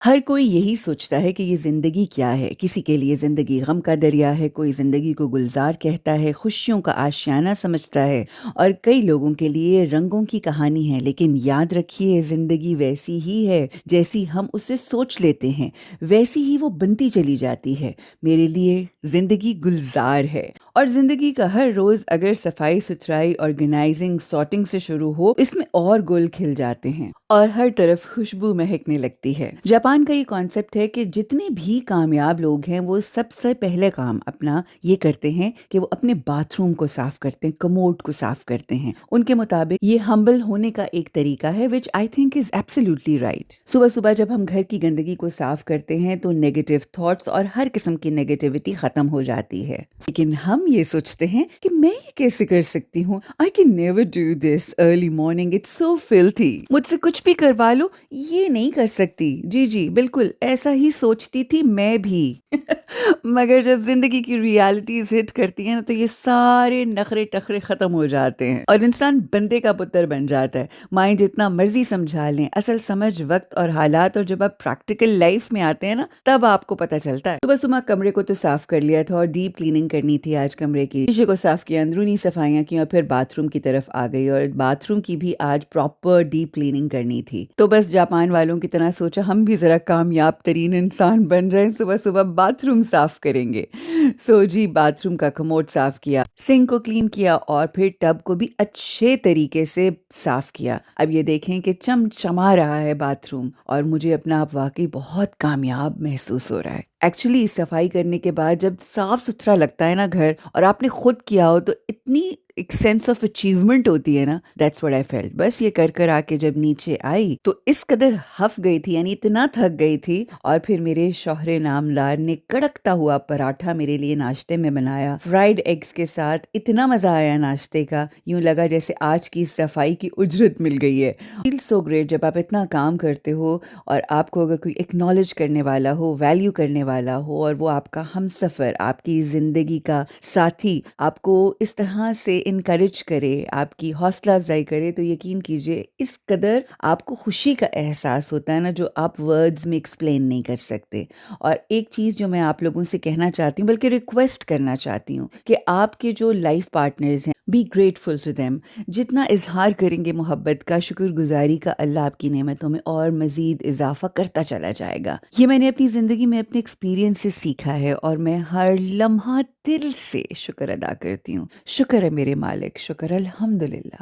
हर कोई यही सोचता है कि ये ज़िंदगी क्या है? किसी के लिए ज़िंदगी गम का दरिया है, कोई ज़िंदगी को गुलज़ार कहता है, खुशियों का आशियाना समझता है और कई लोगों के लिए रंगों की कहानी है। लेकिन याद रखिए ज़िंदगी वैसी ही है, जैसी हम उसे सोच लेते हैं, वैसी ही वो बनती चली जाती है। मेरे लिए ज़िंदगी गुलज़ार है और ज़िंदगी का हर रोज़ अगर सफाई-सुथराई, ऑर्गेनाइज़िंग, सॉर्टिंग से शुरू हो, इसमें और गुल खिल जाते हैं और हर तरफ खुशबू महकने लगती है। जापान का ये कॉन्सेप्ट है कि जितने भी कामयाब लोग हैं वो सबसे पहले काम अपना ये करते हैं कि वो अपने बाथरूम को साफ करते हैं, कमोड को साफ करते हैं। उनके मुताबिक ये हम्बल होने का एक तरीका है which I think is absolutely right. सुबह सुबह जब हम घर की गंदगी को साफ करते हैं तो नेगेटिव थॉट्स और हर किस्म की नेगेटिविटी खत्म हो जाती है। लेकिन हम ये सोचते हैं कि मैं ये कैसे कर सकती हूँ, I can never do this early morning, it's so filthy, मुझसे कुछ भी करवा लो, ये नहीं कर सकती। जी जी बिल्कुल ऐसा ही सोचती थी मैं भी। मगर जब जिंदगी की रियलिटीज हिट करती हैं ना तो ये सारे नखरे टखरे खत्म हो जाते हैं और इंसान बंदे का पुत्र बन जाता है। माइंड जितना मर्जी समझा लें, असल समझ वक्त और हालात और जब आप प्रैक्टिकल लाइफ में आते हैं ना तब आपको पता चलता है। सुबह सुबह कमरे को तो साफ कर लिया था और डीप क्लीनिंग करनी थी आज कमरे की। शीशे को साफ किया, अंदरूनी सफाइयां की और फिर बाथरूम की तरफ आ गई और बाथरूम की भी आज प्रॉपर डीप क्लीनिंग करनी थी। तो बस जापान वालों की तरह सोचा हम भी जरा कामयाब तरीन इंसान बन जाएं, सुबह सुबह बाथरूम साफ करेंगे। सो जी बाथरूम का कमोड साफ किया, सिंक को क्लीन किया और फिर टब को भी अच्छे तरीके से साफ किया। अब ये देखें कि चमचमा रहा है बाथरूम और मुझे अपना आप वाकई बहुत कामयाब महसूस हो रहा है। एक्चुअली सफाई करने के बाद जब साफ सुथरा लगता है ना घर और आपने खुद किया हो तो इतनी एक सेंस ऑफ अचीवमेंट होती है ना, दैट्स व्हाट आई फेल्ट। बस ये कर आके जब नीचे आई तो इस कदर हफ गई थी, यानी इतना थक गई थी। और फिर मेरे शौहरे नामदार ने कड़कता हुआ पराठा मेरे लिए नाश्ते में बनाया फ्राइड एग्स के साथ। इतना मजा आया नाश्ते का, यूं लगा जैसे आज की सफाई की उजरत मिल गई है। फील सो ग्रेट जब आप इतना काम करते हो और आपको अगर कोई एक्नॉलेज करने वाला हो, वैल्यू करने वाला हो और वो आपका हमसफर, आपकी जिंदगी का साथी आपको इस तरह से इनकरेज करे, आपकी हौसला अफजाई करे, तो यकीन कीजिए इस कदर आपको खुशी का एहसास होता है ना जो आप वर्ड्स में एक्सप्लेन नहीं कर सकते। और एक चीज़ जो मैं आप लोगों से कहना चाहती हूँ, बल्कि रिक्वेस्ट करना चाहती हूँ कि आपके जो लाइफ पार्टनर्स हैं, बी ग्रेटफुल टू देम। जितना इजहार करेंगे मोहब्बत का, शुक्रगुजारी का, अल्लाह आपकी नेमतों में और मज़ीद इजाफा करता चला जाएगा। ये मैंने अपनी ज़िंदगी में अपने एक्सपीरियंस से सीखा है और मैं हर लम्हा दिल से शुक्र अदा करती हूँ। शुक्र है मेरे मालिक, शुक्र अल्हम्दुलिल्लाह।